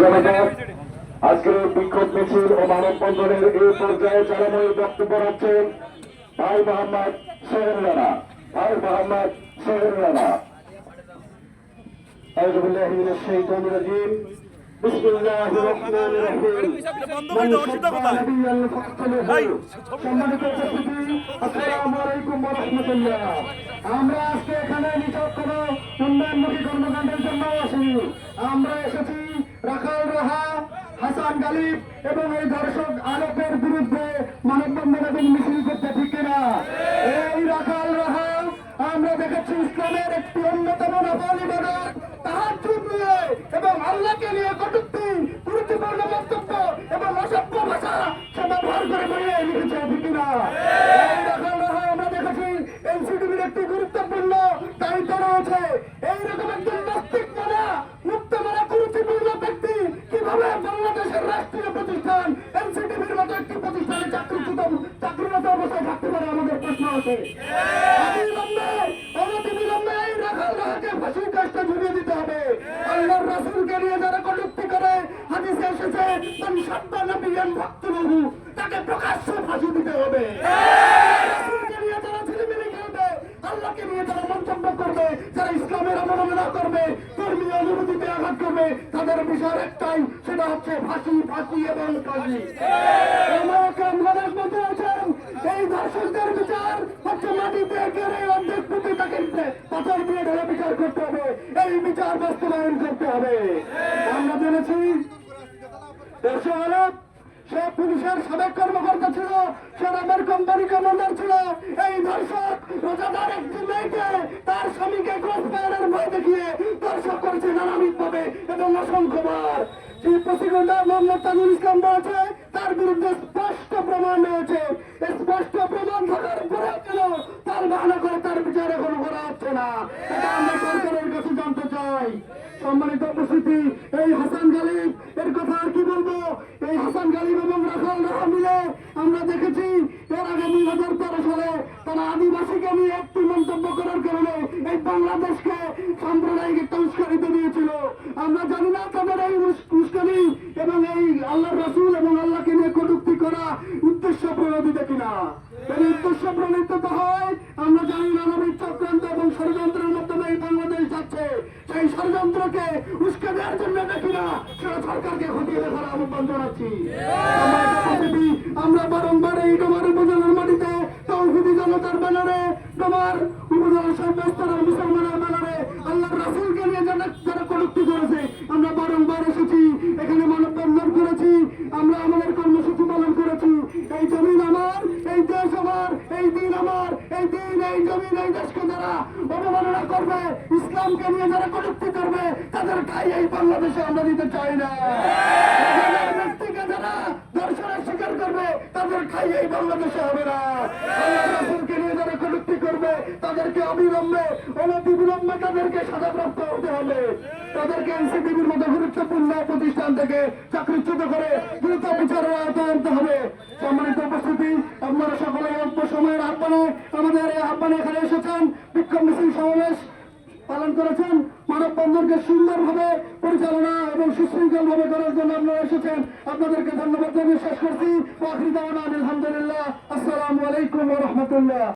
জনতা আজকের বিক্ষোভ মিছিল ও মানববন্ধনের এই পর্যায়ে চালানোর বক্তব্য রাখছেন ভাই মোহাম্মদ সোহেল রানা। ভাই মোহাম্মদ সোহেল রানা। আউযু বিল্লাহি মিনাশ শাইতানির রাজীম। বিসমিল্লাহির রহমানির রহিম। সম্মানিত উপস্থিতি, আসসালামু আলাইকুম ওয়া রাহমাতুল্লাহ। আমরা আজকে এখানে নিছক কোনো উন্নয়নমুখী কর্মকাণ্ডের জন্য আসিনি। আমরা এসেছি রাখাল রাহা, হাসান গালিব এবং এই দর্শক আলোকের বিরুদ্ধে মানববন্ধন এবং মিছিল করতে, ঠিক কিনা? এই রাখাল রাহা আমরা দেখেছি ইসলামের একটি অন্যতম নফল ইবাদত তাহাজ্জুদ নিয়ে এবং আল্লাহকে নিয়ে কটূক্তি, কুরুচিপূর্ণ বক্তব্য এবং অসভ্য ভাষা সে ব্যবহার করে বইয়ে লিখেছে, ঠিক কিনা? এই রাখাল রাহা আমরা দেখেছি এনসিটিভির একটি গুরুত্বপূর্ণ দায়িত্ব রয়েছে। এইরকম একজন নাস্তিক মানা, মুক্ত মানা, কুরুচিপূর্ণ ব্যক্তি কিভাবে বাংলাদেশের রাষ্ট্রীয় প্রতিষ্ঠান এনসিটিভির মতো একটি প্রতিষ্ঠানে চাকরিরত অবস্থায় থাকতে পারে? আমাদের প্রশ্ন আছে। অনতিবিলম্বে এই রাখাল রাহাকে ফাঁসির কাজটা ঝুলিয়ে দিতে হবে। আল্লাহর রাসূলকে নিয়ে যারা কটূক্তি করে, হাদিসে এসেছে মান সাব্বা নাবিয়ান ফাকতুলহু, তাকে প্রকাশ্যে ফাঁসি দিতে হবে। রাসূলকে নিয়ে যারা ছিলিমিলি খেলবে, আল্লাহকে নিয়ে যারা মন্তব্য করবে, যারা ইসলামের অবমাননা করবে, ধর্মীয় অনুভূতিতে আঘাত করবে, তাদের বিষয় একটাই, সেটা হচ্ছে ফাঁসি, ফাঁসি এবং ফাঁসি। এই ধর্ষকদের বিচার হচ্ছে মাটিতে গেড়ে অর্ধেক ফুটে তাকে পাথর দিয়ে ধরে বিচার করতে হবে। এই বিচার বাস্তবায়ন করতে হবে। আমরা জেনেছি দর্শক আলম সে পুলিশের সাবেক কর্মকর্তা ছিল, সে রামের কোম্পানি কমান্ডার ছিল। এই ধর্ষক রোজাদার একটি মেয়েকে তার স্বামীকে ক্রসফায়ারের ভয় দেখিয়ে ধর্ষক করেছে নানাবিধ ভাবে এবং অসংখ্যবার। চিফ প্রসিকিউটর মোহাম্মদ তাজুল ইসলাম বলেছে তার বিরুদ্ধে স্পষ্ট প্রমাণ রয়েছে। স্পষ্ট প্রমাণ থাকার পরেও কেন তার বাহানা করে তার বিচার এখনো করা হচ্ছে না? এটা আমরা সরকারের কাছে জানতে চাই। সম্মানিত উপস্থিতি, এই হাসান গালিব এর কথা আর কি বলবো? এই হাসান গালিব এবং রাখাল রাহা মিলে আমরা দেখেছি এর আগে 2013 সালে তারা আদিবাসীকে নিয়ে একটি মন্তব্য করার কারণে এই বাংলাদেশকে সাম্প্রদায়িক একটা উস্কানিতে দিয়েছিল। আমরা জানি না তাদের এই উস্কানি এবং এই আল্লাহর রাসূল এবং আল্লাহকে নিয়ে কটূক্তি করা উদ্দেশ্য প্রণোদিত কিনা। এই উদ্দেশ্য প্রণোদিত তো হয়, আমরা জানি নানাবিধ চক্রান্ত এবং ষড়যন্ত্রের মাধ্যমে এই বাংলাদেশ যাচ্ছে। সেই ষড়যন্ত্রকে উস্কে দেওয়ার জন্য দেখি না, সেটা সরকারকে খতিয়ে দেখার আহ্বান জানাচ্ছি। আমরা বারংবার এই ডোমার উপজেলার মাটিতে তৌহিদি জনতার ব্যানারে, ডোমার উপজেলার সর্বস্তরের মুসলমানের ব্যানারে আল্লাহর রাসূলকে নিয়ে যারা কটূক্তি করেছে, আমরা বারংবার এসেছি, এখানে মানববন্ধন করেছি, আমরা আমাদের কর্মসূচি পালন করেছি। এই জমিন আমার, এই দেশ আমার, এই দিন আমার, এই দিন, এই জমিন, এই দেশকে যারা অবমাননা করবে, ইসলামকে নিয়ে যারা কটূক্তি করবে, তাদের ঠাঁই এই বাংলাদেশে আমরা দিতে চাই না। ব্যক্তিকে যারা দর্শনের শিকার করবে, তাদের ঠাঁই এই বাংলাদেশে হবে না। আল্লাহর রাসূলকে নিয়ে যারা কটূক্তি করবে, তাদেরকে অবিলম্বে, অনতিবিলম্বে তাদেরকে সাজাপ্রাপ্ত হতে হবে। তাদেরকে এনসিটিভির মতো গুরুত্বপূর্ণ প্রতিষ্ঠান থেকে চাকরিচ্যুত করে দ্রুত বিচারের আওতায় আনতে হবে। সম্মানিত উপস্থিতি, আপনারা সকলে অল্প সময়ের আহ্বানে আমাদের এই আহ্বানে এখানে এসেছেন, বিক্ষোভ মিছিল সমাবেশ পালন করেছেন, মানববন্ধনকে সুন্দরভাবে পরিচালনা এবং সুশৃঙ্খল ভাবে করার জন্য আপনারা এসেছেন। আপনাদেরকে ধন্যবাদ জানিয়ে শেষ করছি। আখির দাওয়ানা আলহামদুলিল্লাহ। আসসালামু আলাইকুম ওয়া রাহমাতুল্লাহ।